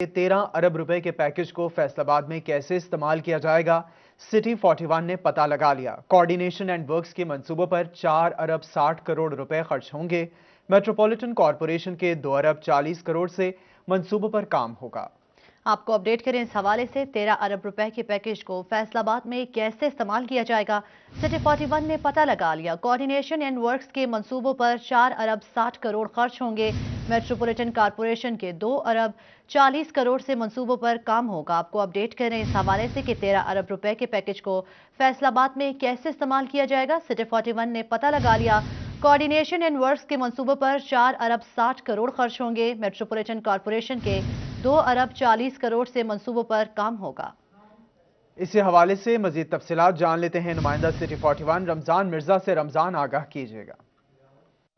13 अरब रुपए के पैकेज को फैसलाबाद में कैसे इस्तेमाल किया जाएगा, सिटी 41 ने पता लगा लिया। कोऑर्डिनेशन एंड वर्क्स के मंसूबों पर 4 अरब 60 करोड़ रुपए खर्च होंगे। मेट्रोपॉलिटन कॉरपोरेशन के 2 अरब 40 करोड़ से मंसूबों पर काम होगा। आपको अपडेट करें इस हवाले से 13 अरब रुपए के पैकेज को फैसलाबाद में कैसे इस्तेमाल किया जाएगा, सिटी 41 ने पता लगा लिया। कोऑर्डिनेशन एंड वर्क्स के मंसूबों पर 4 अरब 60 करोड़ खर्च होंगे। मेट्रोपॉलिटन कॉरपोरेशन के 2 अरब 40 करोड़ से मंसूबों पर काम होगा। आपको अपडेट करें इस हवाले से कि 13 अरब रुपए के पैकेज को फैसलाबाद में कैसे इस्तेमाल किया जाएगा, सिटी 41 ने पता लगा लिया। कोऑर्डिनेशन एंड वर्क्स के मंसूबों पर 4 अरब 60 करोड़ खर्च होंगे। मेट्रोपॉलिटन कॉरपोरेशन के 2 अरब 40 करोड़ से मंसूबों पर काम होगा। इसी हवाले से मजीद तफसीलात जान लेते हैं नुमाइंदा सिटी 41 रमजान मिर्जा से। रमजान, आगाह कीजिएगा।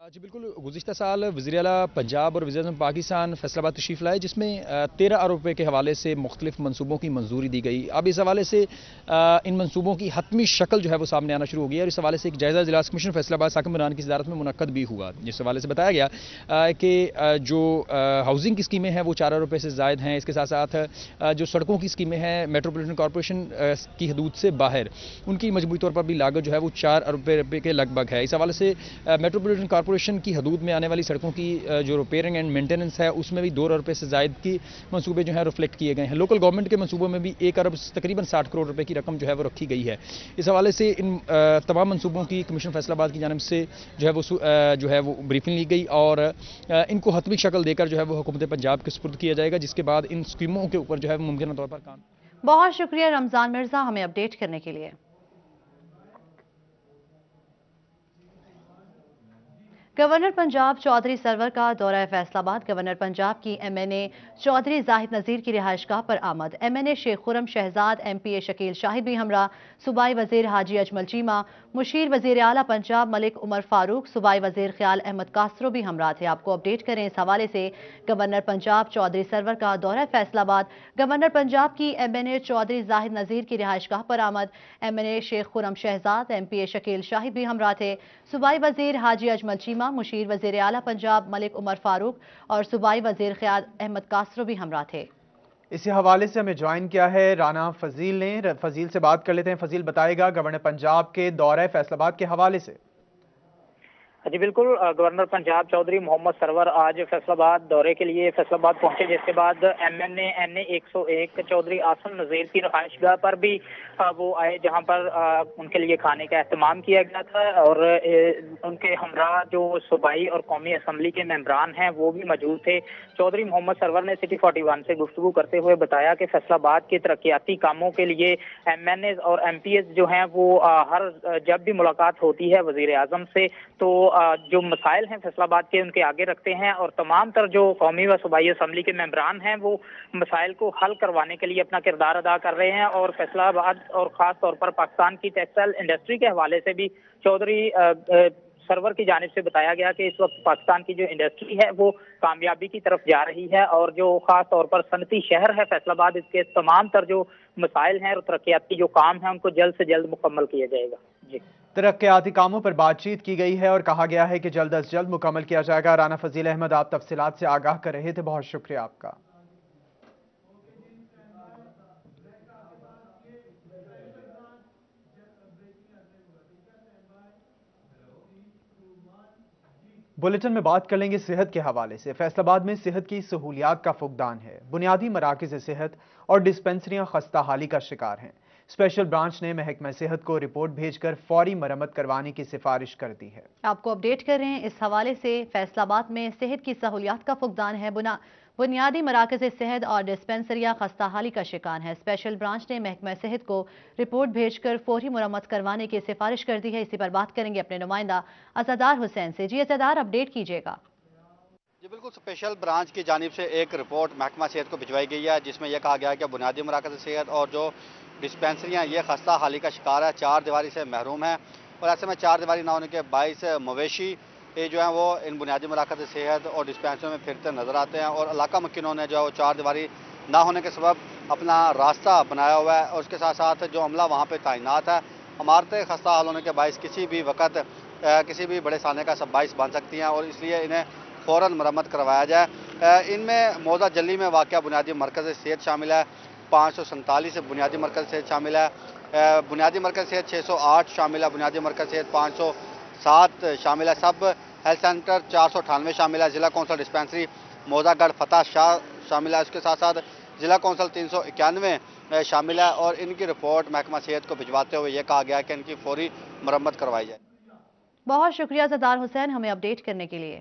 जी बिल्कुल, गुज़िश्ता साल वज़ीर आला पंजाब और वज़ीर आज़म पाकिस्तान फैसलाबाद तशरीफ़ लाए, जिसमें 13 अरब रुपये के हवाले से मुख्तलिफ मनसूबों की मंजूरी दी गई। अब इस हवाले से इन मनसूबों की हतमी शक्ल जो है वो सामने आना शुरू हो गई है और इस हवाले से एक जायज़ा इजलास कमीशन फैसलाबाद साकिब इमरान की सदारत में मुनक्कद भी हुआ, जिस हवाले से बताया गया कि जो हाउसिंग की स्कीमें हैं वो 4 अरब रुपये से ज़ायद हैं। इसके साथ साथ जो सड़कों की स्कीमें हैं मेट्रोपॉलिटन कॉरपोरेशन की हदूद से बाहर, उनकी मजमूई तौर पर भी लागत जो है वो 4 अरब रुपये के लगभग है। इस हवाले से मेट्रोपॉलिटन कॉरपोरेशन की हदूद में आने वाली सड़कों की जो रिपेयरिंग एंड मेंटेनेंस है उसमें भी 2 अरब रुपये से ज़ायद की मंसूबे जो है रिफ्लेक्ट किए गए हैं। लोकल गवर्नमेंट के मंसूबों में भी 1 अरब तकरीबन 60 करोड़ रुपए की रकम जो है वो रखी गई है। इस हवाले से इन तमाम मंसूबों की कमीशन फैसलाबाद की जानिब से जो है वो ब्रीफिंग ली गई और इनको हतमी शक्ल देकर जो है वो हुकूमत पंजाब के सुपुर्द किया जाएगा, जिसके बाद इन स्कीमों के ऊपर जो है मुमकिन तौर पर काम। बहुत शुक्रिया रमजान मिर्जा हमें अपडेट करने के लिए। गवर्नर पंजाब चौधरी सरवर का दौरा फैसलाबाद। गवर्नर पंजाब की MNA चौधरी जाहिद नज़ीर की रिहाइशगाह पर आमद। MNA शेख खुरम शहजाद, MPA शकील शाहिद भी हमरा, सूबाई वजीर हाजी अजमल चीमा, मुशीर वजीर आला पंजाब मलिक उमर फारूक, सूबाई वजीर ख्याल अहमद कासरो भी हमरा थे। आपको अपडेट करें इस हवाले से गवर्नर पंजाब चौधरी सरवर का दौरा फैसलाबाद। गवर्नर पंजाब की MNA चौधरी जाहिद नज़ीर की रिहाइशगाह पर आमद। MNA शेख खुरम शहजाद, MPA शकील शाहिद भी हमरा थे। सूबाई वजीर हाजी अजमल चीमा, मुशीर वजीर आला पंजाब मलिक उमर फारूक और सूबाई वजीर ख्याल अहमद कासरो भी हमरा थे। इसी हवाले से हमें ज्वाइन किया है राना फजील ने। फजील से बात कर लेते हैं। फजील, बताएगा गवर्नर पंजाब के दौरे फैसलाबाद के हवाले से। जी बिल्कुल, गवर्नर पंजाब चौधरी मोहम्मद सरवर आज फैसलाबाद दौरे के लिए फैसलाबाद पहुंचे, जिसके बाद MNA NA 101 चौधरी आसम नज़ीर की रिहाइशगाह पर भी वो आए, जहां पर उनके लिए खाने का एहतमाम किया गया था और उनके हमरा जो सूबाई और कौमी असम्बली के मेंबरान हैं वो भी मौजूद थे। चौधरी मोहम्मद सरवर ने सिटी 41 से गुफ्तगू करते हुए बताया कि फैसलाबाद के तरक्याती कामों के लिए MNAs और MPs जो हैं वो जब भी मुलाकात होती है वजीर आजम से तो जो मसाइल हैं फैसलाबाद के उनके आगे रखते हैं और तमाम तर जो कौमी व सूबाई असम्बली के मेंबरान हैं वो मसाइल को हल करवाने के लिए अपना किरदार अदा कर रहे हैं। और फैसलाबाद और ख़ास तौर पर पाकिस्तान की टेक्सटाइल इंडस्ट्री के हवाले से भी चौधरी सरवर की जानिब से बताया गया कि इस वक्त पाकिस्तान की जो इंडस्ट्री है वो कामयाबी की तरफ जा रही है और जो खास तौर पर सनती शहर है फैसलाबाद, इसके तमाम तर जो मसाइल हैं और तरक्याती जो काम हैं उनको जल्द से जल्द मुकम्मल किया जाएगा। जी, तरक्याती कामों पर बातचीत की गई है और कहा गया है कि जल्द अज जल्द मुकम्मल किया जाएगा। राना फजील अहमद, आप तफसीलात से आगाह कर रहे थे, बहुत शुक्रिया आपका। बुलेटिन में बात कर लेंगे सेहत के हवाले से। फैसलाबाद में सेहत की सहूलियात का फुकदान है। बुनियादी मराकज़ सेहत और डिस्पेंसरियां खस्ता हाली का शिकार हैं। स्पेशल ब्रांच ने महकमा सेहत को रिपोर्ट भेजकर फौरी मरम्मत करवाने की सिफारिश कर दी है। आपको अपडेट कर रहे हैं इस हवाले से। फैसलाबाद में सेहत की सहूलियात का फुकदान है। बुनियादी मराकज़ सेहत और डिस्पेंसरियां खस्ता हाली का शिकार है। स्पेशल ब्रांच ने महकमा सेहत को रिपोर्ट भेजकर फौरी मरम्मत करवाने की सिफारिश कर दी है। इसी पर बात करेंगे अपने नुमाइंदा अज़ादार हुसैन से। जी अज़ादार, अपडेट कीजिएगा। जी बिल्कुल, स्पेशल ब्रांच की जानिब से एक रिपोर्ट महकमा सेहत को भिजवाई गई है, जिसमें यह कहा गया है कि बुनियादी मराकज़ सेहत और जो डिस्पेंसरियाँ ये खस्ता हाली का शिकार है, 4 दीवारी से महरूम है और ऐसे में 4 दीवारी ना होने के बाइस मवेशी ये जो हैं वो इन बुनियादी मराकज़ सेहत और डिस्पेंसरियों में फिरते नज़र आते हैं और इलाका मुख्यिनों ने जो है वो 4 दीवारी ना होने के सबब अपना रास्ता बनाया हुआ है और उसके साथ साथ जो अमला वहाँ पर तैनात है, इमारतें खस्ता हाल होने के बाइस किसी भी वक्त किसी भी बड़े साने का सब बाइस बन सकती हैं और इसलिए इन्हें فوراً مرمت کروایا جائے۔ ان میں موضع جلی میں واقع بنیادی مرکز صحت شامل ہے، 547 بنیادی مرکز صحت شامل ہے، بنیادی مرکز صحت 608 شامل ہے، بنیادی مرکز صحت 507 شامل ہے، سب ہیلتھ سینٹر 498 شامل ہے، ضلع کونسل ڈسپینسری موضع گڑھ فتح شاہ شامل ہے، اس کے ساتھ ساتھ ضلع کونسل 391 شامل ہے، اور ان کی رپورٹ محکمہ صحت کو بھجواتے ہوئے یہ کہا گیا ہے کہ ان کی فوری مرمت کروائی جائے۔ بہت شکریہ زدار حسین ہمیں اپڈیٹ کرنے کے لیے۔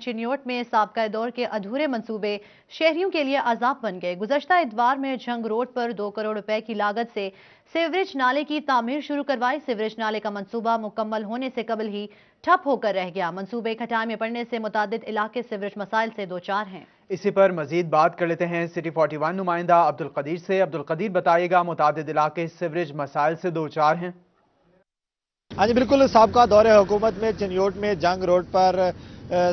چنیوٹ میں سابقہ دور کے ادھورے منصوبے شہریوں کے لیے عذاب بن گئے۔ گزشتہ اتوار میں جھنگ روڈ پر 2 کروڑ روپے کی لاگت سے سیوریج نالے کی تعمیر شروع کروائی۔ سیوریج نالے کا منصوبہ مکمل ہونے سے قبل ہی ٹھپ ہو کر رہ گیا۔ منصوبے کھٹائی میں پڑنے سے متعدد علاقے سیوریج مسائل سے دوچار ہیں۔ اسی پر مزید بات کر لیتے ہیں سٹی 41 نمائندہ عبدالقدیر سے۔ عبدالقدیر بتائیے گا، متعدد علاقے سیوریج مسائل سے دوچار ہیں؟ ہاں جی بالکل، سابقہ دور حکومت میں چنیوٹ میں جنگ روڈ پر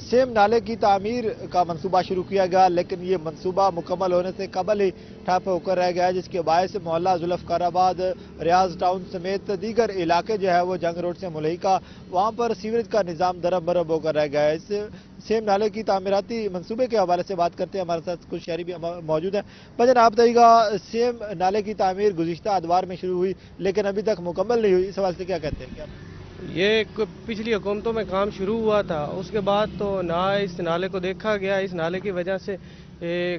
سیم نالے کی تعمیر کا منصوبہ شروع کیا گیا، لیکن یہ منصوبہ مکمل ہونے سے قبل ہی ٹھپ ہو کر رہ گیا ہے، جس کے باعث محلہ ذوالفقار آباد، ریاض ٹاؤن سمیت دیگر علاقے جو ہے وہ جنگ روڈ سے ملحقہ، وہاں پر سیوریج کا نظام درب مرب ہو کر رہ گیا ہے۔ اس سیم نالے کی تعمیراتی منصوبے کے حوالے سے بات کرتے ہیں، ہمارے ساتھ کچھ شہری بھی موجود ہیں۔ بھائی آپ بتائیے گا، سیم نالے کی تعمیر گزشتہ ادوار میں شروع ہوئی لیکن ابھی تک مکمل نہیں ہوئی، اس حوالے سے کیا کہتے ہیں؟ یہ پچھلی حکومتوں میں کام شروع ہوا تھا، اس کے بعد تو نہ اس نالے کو دیکھا گیا۔ اس نالے کی وجہ سے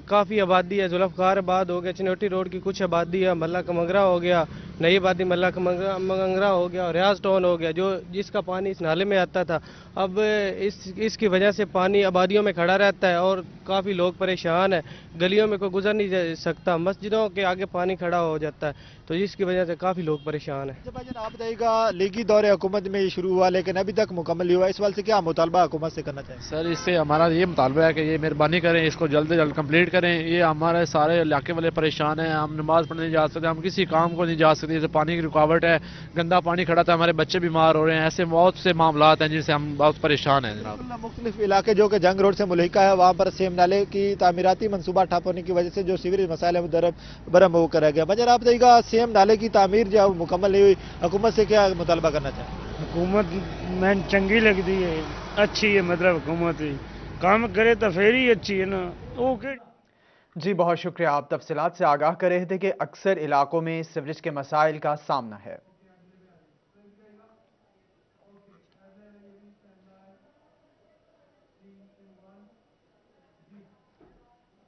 کافی آبادی ہے، ذوالفقار آباد ہو گیا، چنوٹی روڈ کی کچھ آبادی ہے، ملہ کمنگرا ہو گیا، نئی آبادی ملہ کمنگرا ہو گیا، ریاض ٹاؤن ہو گیا، جس کا پانی اس نالے میں آتا تھا۔ اب اس کی وجہ سے پانی آبادیوں میں کھڑا رہتا ہے اور کافی لوگ پریشان ہیں، گلیوں میں کوئی گزر نہیں جا سکتا، مسجدوں کے آگے پانی کھڑا ہو جاتا ہے، تو جس کی وجہ سے کافی لوگ پریشان ہیں۔ آپ بتائیے گا، لیگی دور حکومت میں یہ شروع ہوا لیکن ابھی تک مکمل نہیں ہوا، اس حوالے سے کیا مطالبہ حکومت سے کرنا چاہیے؟ سر اس سے ہمارا یہ مطالبہ ہے کہ یہ مہربانی کریں، اس کو جلد سے جلد کمپلیٹ کریں۔ یہ ہمارے سارے علاقے والے پریشان ہیں، ہم نماز پڑھنے نہیں جا سکتے، ہم کسی کام کو نہیں جا سکتے، جیسے پانی کی رکاوٹ ہے، گندا پانی کھڑا تھا، ہمارے بچے بیمار ہو رہے ہیں، ایسے بہت سے معاملات ہیں جن سے ہم بہت پریشان ہیں جناب۔ مختلف علاقے جو کہ جنگ روڈ سے ملحقہ ہے، وہاں پر سیم نالے کی تعمیراتی منصوبہ ٹھپ ہونے کی وجہ سے جو سیوریج مسائل ہے وہ درب برہم ہو کر رہ گیا۔ بجر آپ بتائیے گا، سیم نالے کی تعمیر جو ہے وہ مکمل نہیں ہوئی، حکومت سے کیا مطالبہ کرنا چاہیں؟ حکومت میں چنگی لگتی ہے، اچھی ہے، مطلب حکومت کام کرے تو پھر ہی اچھی ہے نا۔ جی بہت شکریہ، آپ تفصیلات سے آگاہ کر رہے تھے کہ اکثر علاقوں میں سیوریج کے مسائل کا سامنا ہے۔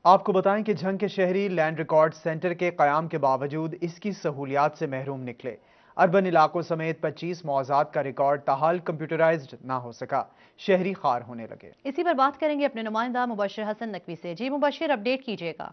آپ کو بتائیں کہ جھنگ کے شہری لینڈ ریکارڈ سینٹر کے قیام کے باوجود اس کی سہولیات سے محروم نکلے۔ اربن علاقوں سمیت 25 معاوضات کا ریکارڈ تاحال کمپیوٹرائزڈ نہ ہو سکا، شہری خوار ہونے لگے۔ اسی پر بات کریں گے اپنے نمائندہ مبشر حسن نقوی سے۔ جی مبشر، اپڈیٹ کیجیے گا۔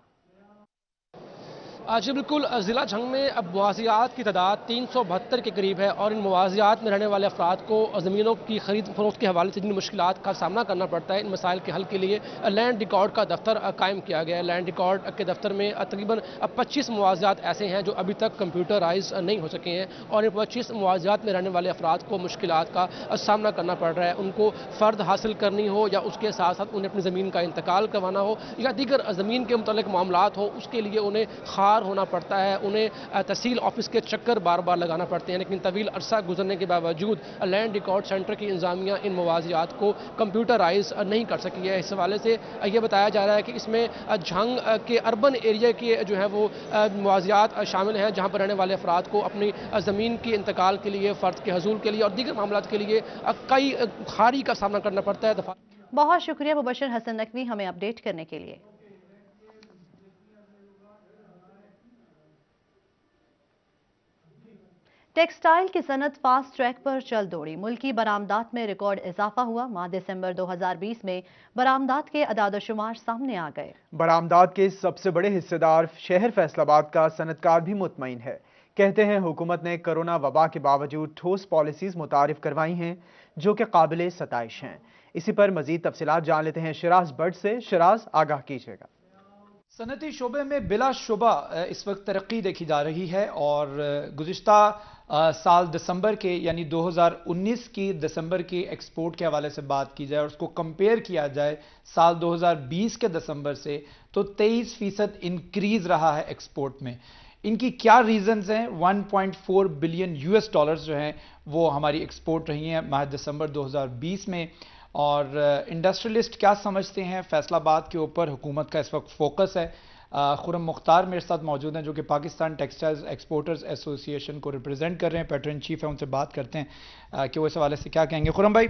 جی بالکل، ضلع جھنگ میں اب مواضعات کی تعداد 372 کے قریب ہے، اور ان مواضعات میں رہنے والے افراد کو زمینوں کی خرید فروخت کے حوالے سے جن مشکلات کا سامنا کرنا پڑتا ہے، ان مسائل کے حل کے لیے لینڈ ریکارڈ کا دفتر قائم کیا گیا ہے۔ لینڈ ریکارڈ کے دفتر میں تقریباً 25 مواضعات ایسے ہیں جو ابھی تک کمپیوٹرائز نہیں ہو سکے ہیں، اور ان 25 مواضعات میں رہنے والے افراد کو مشکلات کا سامنا کرنا پڑ رہا ہے۔ ان کو فرد حاصل کرنی ہو یا اس کے ساتھ ساتھ انہیں اپنی زمین کا انتقال کروانا ہو یا دیگر زمین کے متعلق معاملات ہو، اس کے لیے انہیں خوار ہونا پڑتا ہے، انہیں تحصیل آفس کے چکر بار بار لگانا پڑتے ہیں۔ لیکن طویل عرصہ گزرنے کے باوجود لینڈ ریکارڈ سینٹر کی انتظامیہ ان مواضعات کو کمپیوٹرائز نہیں کر سکی ہے۔ اس حوالے سے یہ بتایا جا رہا ہے کہ اس میں جھنگ کے اربن ایریا کے جو ہے وہ مواضعات شامل ہیں، جہاں پر رہنے والے افراد کو اپنی زمین کے انتقال کے لیے، فرد کے حصول کے لیے اور دیگر معاملات کے لیے کئی خاری کا سامنا کرنا پڑتا ہے۔ بہت شکریہ مبشر حسن نقوی ہمیں اپڈیٹ کرنے کے لیے۔ ٹیکسٹائل کی صنعت فاسٹ ٹریک پر چل دوڑی، ملکی برآمدات میں ریکارڈ اضافہ ہوا۔ ماہ دسمبر 2020 میں برآمدات کے اعداد و شمار سامنے آ گئے۔ برآمدات کے سب سے بڑے حصے دار شہر فیصل آباد کا صنعت کار بھی مطمئن ہے۔ کہتے ہیں حکومت نے کرونا وبا کے باوجود ٹھوس پالیسیز متعارف کروائی ہیں جو کہ قابل ستائش ہیں۔ اسی پر مزید تفصیلات جان لیتے ہیں شراز بٹ سے۔ شراز، آگاہ کیجیے گا۔ सनती शोबे में बिला शुबा इस वक्त तरक्की देखी जा रही है और गुज़िश्ता साल दिसंबर के यानी 2019 की दिसंबर की एक्सपोर्ट के हवाले से बात की जाए और उसको कंपेयर किया जाए साल 2020 के दिसंबर से तो 23% इंक्रीज रहा है एक्सपोर्ट में। इनकी क्या रीजंस हैं? 1.4 बिलियन यूएस डॉलर्स जो हैं वो हमारी एक्सपोर्ट रही हैं माह दिसंबर 2020 में। और इंडस्ट्रियलिस्ट क्या समझते हैं फैसलाबाद के ऊपर हुकूमत का इस वक्त फोकस है। खुरम मुख्तार मेरे साथ मौजूद हैं जो कि पाकिस्तान टेक्सटाइल्स एक्सपोर्टर्स एसोसिएशन को रिप्रेजेंट कर रहे हैं, पैटर्न चीफ है, उनसे बात करते हैं कि वो इस हवाले से क्या कहेंगे। खुरम भाई,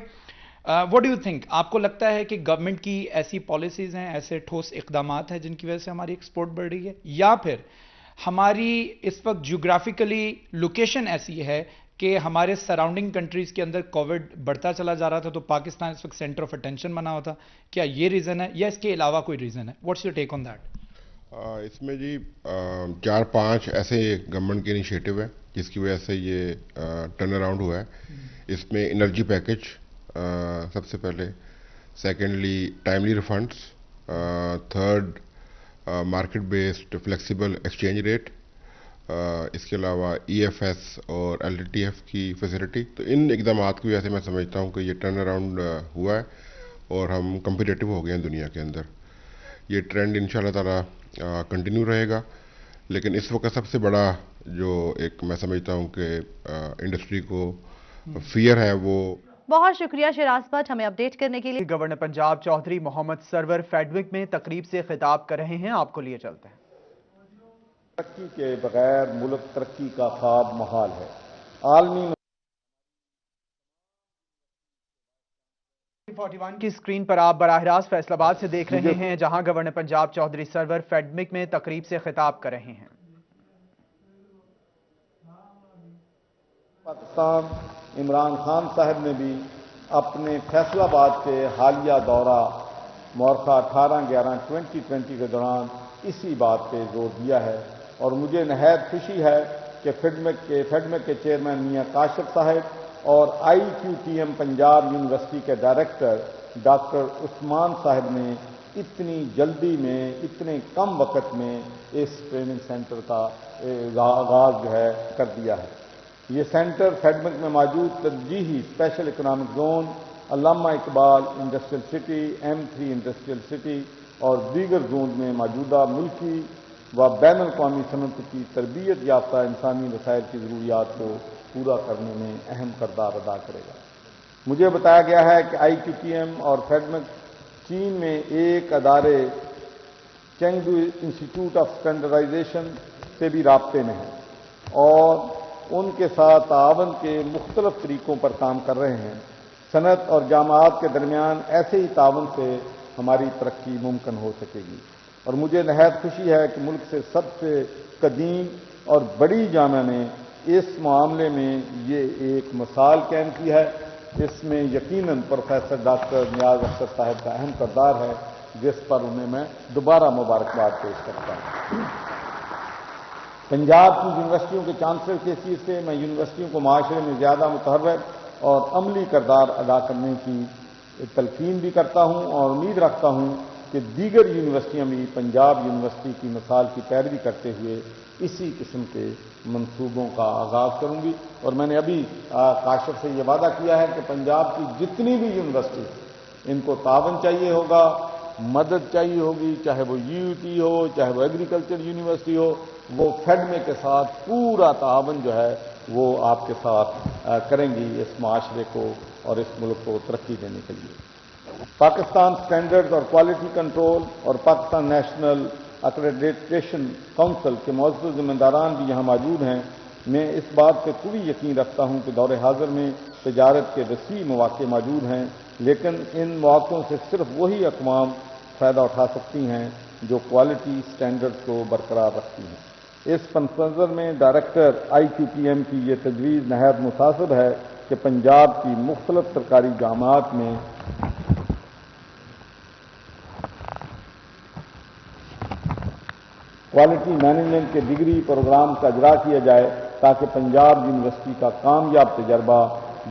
व्हाट डू यू थिंक, आपको लगता है कि गवर्नमेंट की ऐसी पॉलिसीज़ हैं, ऐसे ठोस इक़दामात हैं जिनकी वजह से हमारी एक्सपोर्ट बढ़ रही है, या फिर हमारी इस वक्त जियोग्राफिकली लोकेशन ऐसी है कि हमारे सराउंडिंग कंट्रीज के अंदर कोविड बढ़ता चला जा रहा था तो पाकिस्तान इस वक्त सेंटर ऑफ अटेंशन बना हुआ था? क्या ये रीज़न है या इसके अलावा कोई रीज़न है? What's your take on that? इसमें जी 4-5 ऐसे गवर्नमेंट के इनिशिएटिव है जिसकी वजह से ये टर्न अराउंड हुआ है। इसमें एनर्जी पैकेज सबसे पहले, secondly timely refunds, third market based flexible exchange rate, इसके अलावा EFS और LTTF की फैसिलिटी। तो इन इक़दामात की वजह से मैं समझता हूँ कि ये टर्न अराउंड हुआ है और हम कम्पिटिटिव हो गए हैं दुनिया के अंदर। ये ट्रेंड इंशाल्लाह ताला कंटिन्यू रहेगा, लेकिन इस वक्त सबसे बड़ा जो एक मैं समझता हूँ कि इंडस्ट्री को फियर है वो। बहुत शुक्रिया शिराज भट्ट हमें अपडेट करने के लिए। गवर्नर पंजाब चौधरी मोहम्मद सरवर फेडविक में तकरीब से खिताब कर रहे हैं, आपको लिए चलते हैं। तरक्की के बगैर मुल्क तरक्की का ख्वाब महाल है। आलमी 41 की स्क्रीन पर आप बराह रास्त फैसलाबाद से देख रहे हैं जहां गवर्नर पंजाब चौधरी सरवर फेडमिक में तकरीब से खिताब कर रहे हैं। पाकिस्तान इमरान खान साहब ने भी अपने फैसलाबाद के हालिया दौरा मुआरखा 18/11/2020 के दौरान इसी बात पे जोर दिया है और मुझे नहायत खुशी है कि फेडमिक के चेयरमैन मियां काशिफ साहब और IQTM पंजाब यूनिवर्सिटी के डायरेक्टर डॉक्टर उस्मान साहब ने इतनी जल्दी में, इतने कम वक्त में इस ट्रेनिंग सेंटर का आगाज जो है कर दिया है। ये सेंटर फेडमिक में मौजूद तरजीही special economic zone, Allama Iqbal industrial city, M3 industrial city और दीगर जोन में मौजूदा मुल्की व बैन अल-अक़वामी सनत की तरबियत याफ्ता इंसानी वसाइल की ज़रूरियात को पूरा करने में अहम किरदार अदा करेगा। मुझे बताया गया है कि IQTM और फेडमिक चीन में एक अदारे चेंगडू इंस्टीट्यूट ऑफ स्टैंडर्डाइजेशन से भी राब्ते में हैं और उनके साथ तावन के मुख्तलिफ तरीकों पर काम कर रहे हैं। सनत और जामात के दरमियान ऐसे ही तावन से हमारी तरक्की मुमकिन हो सकेगी और मुझे नहायत खुशी है कि मुल्क से सबसे कदीम और बड़ी जामा ने इस मामले में ये एक मिसाल कायम की है। इसमें यकीनन प्रोफेसर डॉक्टर नियाज अख्तर साहब का अहम किरदार है, जिस पर उन्हें मैं दोबारा मुबारकबाद पेश करता हूँ। पंजाब की यूनिवर्सिटियों के चांसलर की हैसियत से मैं यूनिवर्सिटियों को माशरे में ज़्यादा मुतहर्रिक और अमली किरदार अदा करने की तलकीन भी करता हूँ और उम्मीद रखता हूँ कि दीगर यूनिवर्सिटियाँ भी पंजाब यूनिवर्सिटी की मिसाल की पैरवी करते हुए इसी किस्म के मंसूबों का आगाज़ करूंगी। और मैंने अभी काशिफ से ये वादा किया है कि पंजाब की जितनी भी यूनिवर्सिटी इनको तावन चाहिए होगा, मदद चाहिए होगी, चाहे वो UUT हो, चाहे वो एग्रीकल्चर यूनिवर्सिटी हो, वो फेडमिक के साथ पूरा तावन जो है वो आपके साथ करेंगी इस माशरे को और इस मुल्क को तरक्की देने के लिए। पाकिस्तान स्टैंडर्ड्स और क्वालिटी कंट्रोल और पाकिस्तान नेशनल एक्रेडिटेशन काउंसिल के मौजूद जिम्मेदारान भी यहाँ मौजूद हैं। मैं इस बात पर पूरी यकीन रखता हूँ कि दौरे हाजिर में तजारत के वसी मौके मौजूद हैं, लेकिन इन मौक़ों से सिर्फ वही अक़वाम फ़ायदा उठा सकती हैं जो क्वालिटी स्टैंडर्ड्स को बरकरार रखती हैं। इस पनसंजर में डायरेक्टर IQTM की ये तजवीज़ नहायत मुतासिब है कि पंजाब की मुख्तलिफ सरकारी जामात में क्वालिटी मैनेजमेंट के डिग्री प्रोग्राम का इजरा किया जाए ताकि पंजाब यूनिवर्सिटी का कामयाब तजर्बा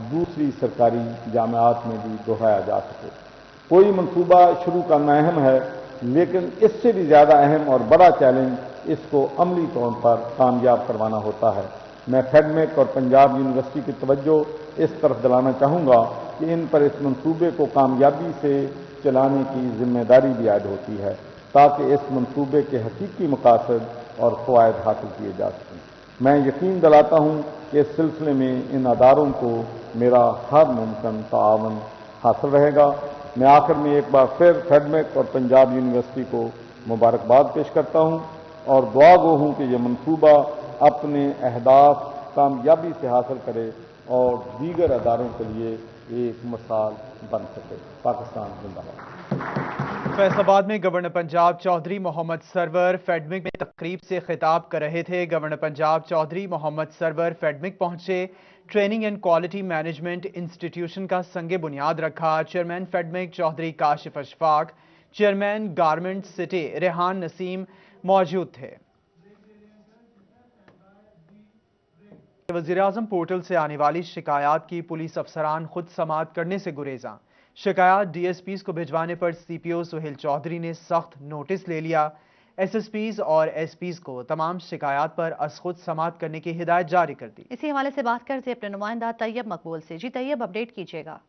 दूसरी सरकारी जामियात में भी दोहराया जा सके। कोई मनसूबा शुरू करना अहम है लेकिन इससे भी ज़्यादा अहम और बड़ा चैलेंज इसको अमली तौर पर कामयाब करवाना होता है। मैं फेडमेक और पंजाब यूनिवर्सिटी की तवज्जो इस तरफ दिलाना चाहूँगा कि इन पर इस मंसूबे को कामयाबी से चलाने की जिम्मेदारी भी आयद होती है ताकि इस मंसूबे के हकीकी मकासद और फ़वायद हासिल किए जा सकें। मैं यकीन दिलाता हूँ कि इस सिलसिले में इन अदारों को मेरा हर मुमकिन ताआवन हासिल रहेगा। मैं आखिर में एक बार फिर फेडमेक और पंजाब यूनिवर्सिटी को मुबारकबाद पेश करता हूँ और दुआ गो हूँ कि यह मनसूबा अपने अहदाफ कामयाबी से हासिल करे और दीगर अदारों के लिए एक मिसाल बन सके। पाकिस्तान जिंदाबाद। फैसलाबाद में गवर्नर पंजाब चौधरी मोहम्मद सरवर फेडमिक में तकरीब से खिताब कर रहे थे। गवर्नर पंजाब चौधरी मोहम्मद सरवर फेडमिक पहुंचे, training and quality management institution का संगे बुनियाद रखा। Chairman FIEDMC Chaudhry Kashif Ashfaq, chairman garment city Rehan Naseem मौजूद थे। वज़ीर-ए-आज़म पोर्टल से आने वाली शिकायत की पुलिस अफसरान खुद समाअत करने से गुरेजा। शिकायत डीएसपीज को भिजवाने पर सीपीओ सुहेल चौधरी ने सख्त नोटिस ले लिया। एसएसपीज और एसपीज को तमाम शिकायत पर अज खुद समाअत करने की हिदायत जारी कर दी। इसी हवाले से बात करते अपने नुमाइंदा तैयब मकबूल से। जी तैयब, अपडेट कीजिएगा।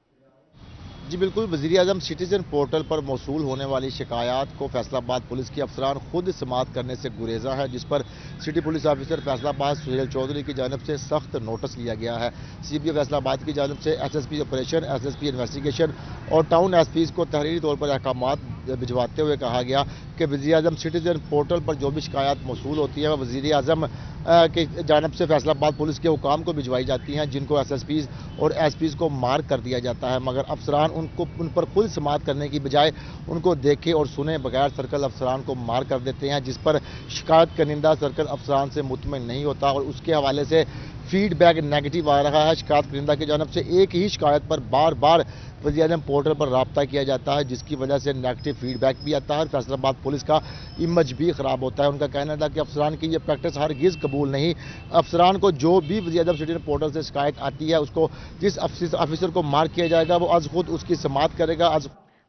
जी बिल्कुल, वज़ीर-ए-आज़म सिटीजन पोर्टल पर मौसूल होने वाली शिकायत को फैसलाबाद पुलिस के अफसरान खुद समाअत करने से गुरेजा है, जिस पर city police officer Faisalabad Suhail Chaudhry की जानिब से सख्त नोटिस लिया गया है। सीपीओ फैसलाबाद की जानिब से एसएसपी ऑपरेशन, एसएसपी इन्वेस्टिगेशन और टाउन एसपीज को तहरीरी तौर पर अहकामात भिजवाते हुए कहा गया कि वज़ीर-ए-आज़म सिटीजन पोर्टल पर जो भी शिकायत मौसूल होती है वह वज़ीर-ए-आज़म की जानिब से फैसलाबाद पुलिस के हुकाम को भिजवाई जाती हैं, जिनको एसएसपीज और एसपीज को मार्क कर दिया जाता है, मगर अफसरान उन पर खुद समाअत करने की बजाय उनको देखे और सुने बगैर सर्कल अफसरान को मार्क कर देते हैं, जिस पर शिकायत कनिंदा सर्कल अफसरान से मुतमिन नहीं होता और उसके हवाले से फीडबैक नेगेटिव आ रहा है। शिकायत कनिंदा की जानिब से एक ही शिकायत पर बार बार वज़ीर-ए-आज़म पोर्टल पर राब्ता किया जाता है, जिसकी वजह से नेगेटिव फीडबैक भी आता है। फैसलाबाद पुलिस का इमेज भी ख़राब होता है। उनका कहना था कि अफसरान की ये प्रैक्टिस हरगिज़ कबूल नहीं। अफसरान को जो भी वज़ीर-ए-आज़म सिटीजन पोर्टल से शिकायत आती है उसको जिस ऑफिसर को मार्क किया जाएगा वो आज खुद उसकी समाअत करेगा।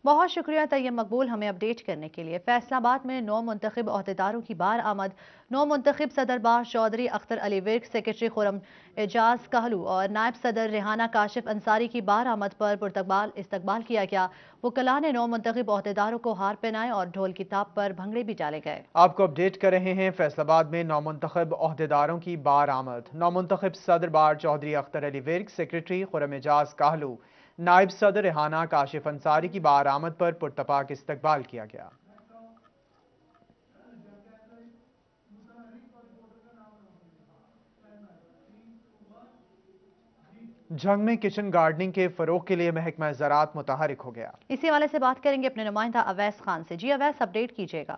बहुत शुक्रिया तैयब मकबूल हमें अपडेट करने के लिए। फैसलाबाद में नौ मुंतखब अहदेदारों की बार आमद। नौ मुंतखब सदर बार चौधरी अख्तर अली विर्क, सेक्रेटरी खुरम एजाज कहलू और नायब सदर रेहाना काशिफ अंसारी की बार आमद पर पुरतकबाल इस्तकबाल किया गया। वकला ने नौ मुंतखब अहदेदारों को हार पहनाए और ढोल की ताप पर भंगड़े भी डाले गए। आपको अपडेट कर रहे हैं फैसलाबाद में नौ मुंतखब अहदेदारों की बार आमद। नौ मुंतखब सदर बार चौधरी अख्तर अली विर्क, सेक्रेटरी खुरम एजाज कहलू, नायब सदर रेहाना काशिफ अंसारी की बार आमद पर पुरतपाक इस्तकबाल किया गया। जंग में किचन गार्डनिंग के फरोग के लिए महकमा ज़राअत मुतहरिक हो गया। इसी वाले से बात करेंगे अपने नुमाइंदा अवैस खान से। जी अवैस, अपडेट कीजिएगा।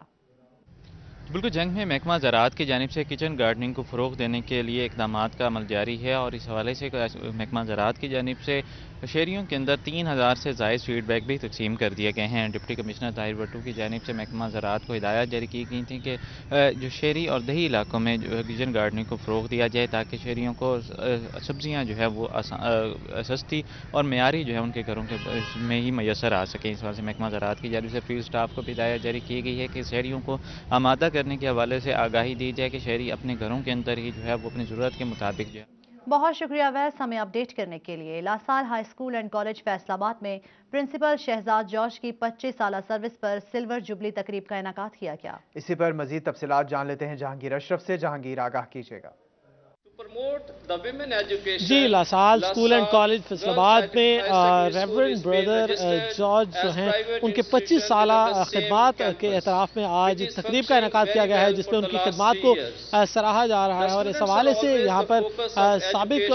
बिल्कुल, जंग में महकमा ज़राअत की जानिब से किचन गार्डनिंग को फ़रोग़ देने के लिए इक़दामात का अमल जारी है और इस हवाले से महकमा ज़राअत की जानिब से शहरियों के अंदर 3000 से ज़ायद फीडबैक भी तकसीम कर दिए गए हैं। डिप्टी कमिश्नर ताहिर भट्टू की जानिब से महकमा ज़राअत को हिदायत जारी की गई थी कि जो शहरी और दही इलाकों में जो किचन गार्डनिंग को फ़रोग़ दिया जाए ताकि शहरियों को सब्ज़ियाँ जो है वो सस्ती और मेयारी जो है उनके घरों के में ही मैसर आ सकें। इस वजह से महकमा ज़राअत की जानिब से फील्ड स्टाफ को भी हिदायत जारी की गई है कि शहरियों को आमादा करने के हवाले से आगाही दी जाए कि शहरी अपने घरों के अंदर ही जो है वो अपनी ज़रूरत के मुताबिक जो है। बहुत शुक्रिया वैस हमें अपडेट करने के लिए। LaSalle high school and college Faisalabad में प्रिंसिपल शहजाद जॉर्ज की 25 साला सर्विस पर सिल्वर जुबली तकरीब का इनाकात किया गया। इसी पर मजीद तफसीलात जान लेते हैं जहांगीर अशरफ से। जहांगीर, आगाह कीजिएगा। जी, La Salle school and college Faisalabad में रेवरेंड ब्रदर जॉर्ज जो हैं उनके 25 साला खिदमात के एतराफ़ में आज तकरीब का इनेकाद किया गया है, जिसमें उनकी खिदमात को सराहा जा रहा है। और इस हवाले से यहाँ पर साबिक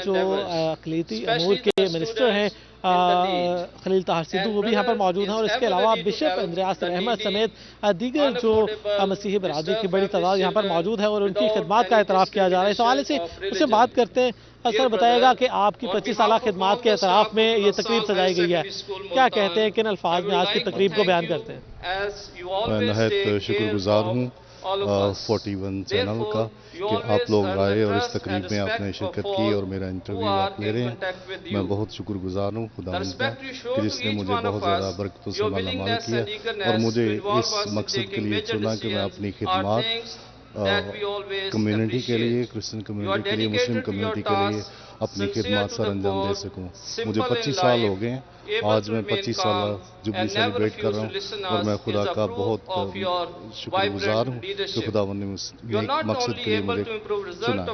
जो अक़लीती अमूर के मिनिस्टर हैं खलील ताहर सिद्धू वो भी यहाँ पर मौजूद हैं और इसके अलावा बिशप इंद्रियास अहमद समेत दीगर जो मसीही बरादरी की बड़ी तादाद यहाँ पर मौजूद है और उनकी खिदमात का एतराफ़ किया जा रहा है। इस हवाले से उससे बात करते हैं। सर, बताएगा कि आपकी 25 साला खिदमात के एतराफ़ में ये तकरीब सजाई गई है, क्या कहते हैं, किन अल्फाज में आज की तकरीब को बयान करते हैं? मैं नहायत शुक्रगुजार हूँ 41 चैनल का कि आप लोग आए और इस तकरीब में आपने शिरकत की और मेरा इंटरव्यू आप ले रहे हैं। मैं बहुत शुक्रगुजार हूँ खुदावंद का कि जिसने मुझे बहुत ज़्यादा बरकतों से मालामाल किया और मुझे इस मकसद के लिए चुना कि मैं अपनी खिदमत कम्युनिटी के लिए, क्रिश्चियन कम्युनिटी के लिए, मुस्लिम कम्युनिटी के लिए अपनी खिदमत सर अंजाम दे सकूं। मुझे 25 साल हो गए, आज मैं 25 साल जुबली सेलिब्रेट कर रहा हूं और मैं खुदा का बहुत शुक्रगुजार हूं कि खुदावंद ने मकसद के लिए मुझे चुना।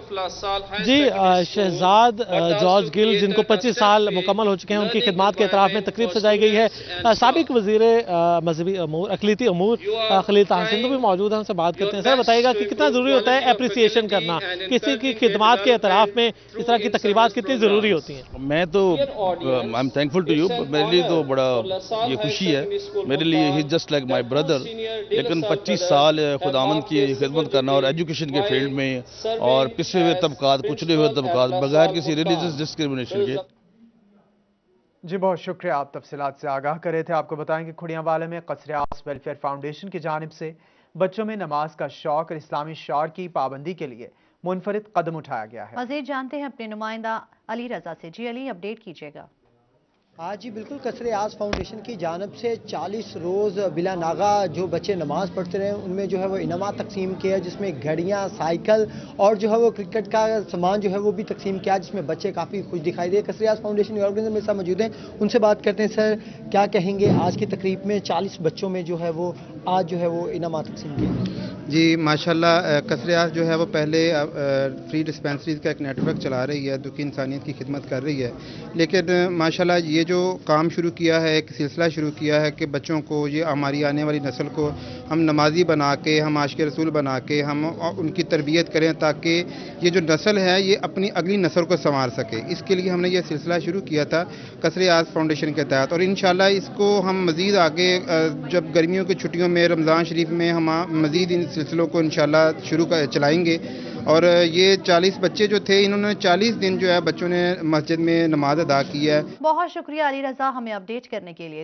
जी, शहजाद जॉर्ज गिल जिनको 25 साल मुकम्मल हो चुके हैं, उनकी खिदमत के एतराफ़ में तकरीब सजाई गई है। साबिक वज़ीर मजहबी अमूर, अक़लीती अमूर खलील ताहर सिंधू भी मौजूद हैं, उनसे बात करते हैं। सर बताइएगा कि कितना ज़रूरी होता है एप्रिसिएशन करना, किसी की खिदमत के एतराफ़ में इस तरह की तकरीबात कितनी ज़रूरी होती हैं? मैं तो I am thankful to you, मेरे लिए तो बड़ा ये खुशी है, मेरे लिए ही जस्ट लाइक माई ब्रदर। लेकिन 25 साल खुदावंद की खिदमत करना और एजुकेशन के फील्ड में और पिछड़े हुए तबकात, कुचले हुए तबकात बगैर किसी रिलीजियस डिस्क्रिमिनेशन के। जी बहुत शुक्रिया, आप तफसीलात से आगाह कर रहे थे। आपको बताएं कि खुड़ियांवाला में क़स्र-ए-आज़ वेलफेयर फाउंडेशन की जानिब से बच्चों में नमाज का शौक और इस्लामी शार की पाबंदी के लिए मुनफरिद कदम उठाया गया है। मज़ीद जानते हैं अपने नुमाइंदा अली रजा से। जी अली, अपडेट कीजिएगा। हाँ जी बिल्कुल, क़स्र-ए-आज़ फाउंडेशन की जानब से 40 रोज़ बिला नागा जो बच्चे नमाज़ पढ़ते रहे उनमें जो है वो इनामात तकसीम किया, जिसमें घड़ियाँ, साइकिल और जो है वो क्रिकेट का सामान जो है वो भी तकसीम किया, जिसमें बच्चे काफ़ी खुश दिखाई दिए। क़स्र-ए-आज़ फाउंडेशन के ऑर्गेनाइजर मेरे साथ मौजूद हैं, उनसे बात करते हैं। सर क्या कहेंगे, आज की तकरीब में 40 बच्चों में जो है वो आज जो है वो इनामात तकसीम किए? जी माशाल्लाह, क़स्र-ए-आज़ जो है वो पहले फ्री डिस्पेंसरीज़ का एक नेटवर्क चला रही है जो कि इंसानियत की खिदमत कर रही है, लेकिन माशाल्लाह ये जो काम शुरू किया है, एक सिलसिला शुरू किया है कि बच्चों को, ये हमारी आने वाली नस्ल को हम नमाजी बना के, हम आशिक रसूल बना के हम उनकी तरबियत करें ताकि ये जो नस्ल है ये अपनी अगली नस्ल को संवार सके। इसके लिए हमने ये सिलसिला शुरू किया था क़स्र-ए-आज़ फाउंडेशन के तहत, और इंशाल्लाह इसको हम मज़ीद आगे जब गर्मियों की छुट्टियों में रमज़ान शरीफ में हम मज़ीद इन सिलसिलों को इंशाल्लाह शुरू चलाएँगे। और ये 40 बच्चे जो थे, इन्होंने 40 दिन जो है बच्चों ने मस्जिद में नमाज अदा की है। बहुत शुक्रिया अली रजा हमें अपडेट करने के लिए।